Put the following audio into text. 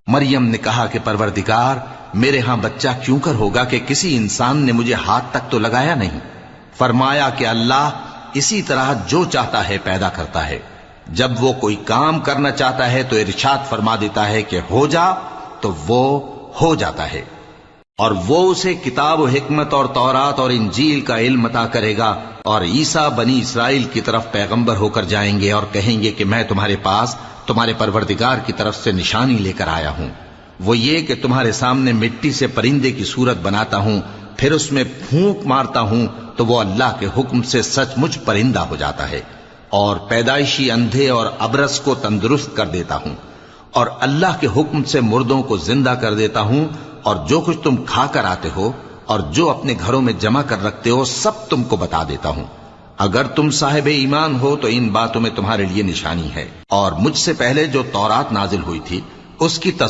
مریم نے کہا کہ پروردگار میرے ہاں بچہ کیوں کر ہوگا کہ کسی انسان نے مجھے ہاتھ تک تو لگایا نہیں۔ فرمایا کہ اللہ اسی طرح جو چاہتا ہے پیدا کرتا ہے، جب وہ کوئی کام کرنا چاہتا ہے تو ارشاد فرما دیتا ہے کہ ہو جا تو وہ ہو جاتا ہے۔ اور وہ اسے کتاب و حکمت اور تورات اور انجیل کا علم عطا کرے گا، اور عیسیٰ بنی اسرائیل کی طرف پیغمبر ہو کر جائیں گے اور کہیں گے کہ میں تمہارے پاس تمہارے پروردگار کی طرف سے نشانی لے کر آیا ہوں، وہ یہ کہ تمہارے سامنے مٹی سے پرندے کی صورت بناتا ہوں، پھر اس میں پھونک مارتا ہوں تو وہ اللہ کے حکم سے سچ مچ پرندہ ہو جاتا ہے، اور پیدائشی اندھے اور ابرص کو تندرست کر دیتا ہوں، اور اللہ کے حکم سے مردوں کو زندہ کر دیتا ہوں، اور جو کچھ تم کھا کر آتے ہو اور جو اپنے گھروں میں جمع کر رکھتے ہو سب تم کو بتا دیتا ہوں۔ اگر تم صاحب ایمان ہو تو ان باتوں میں تمہارے لیے نشانی ہے، اور مجھ سے پہلے جو تورات نازل ہوئی تھی اس کی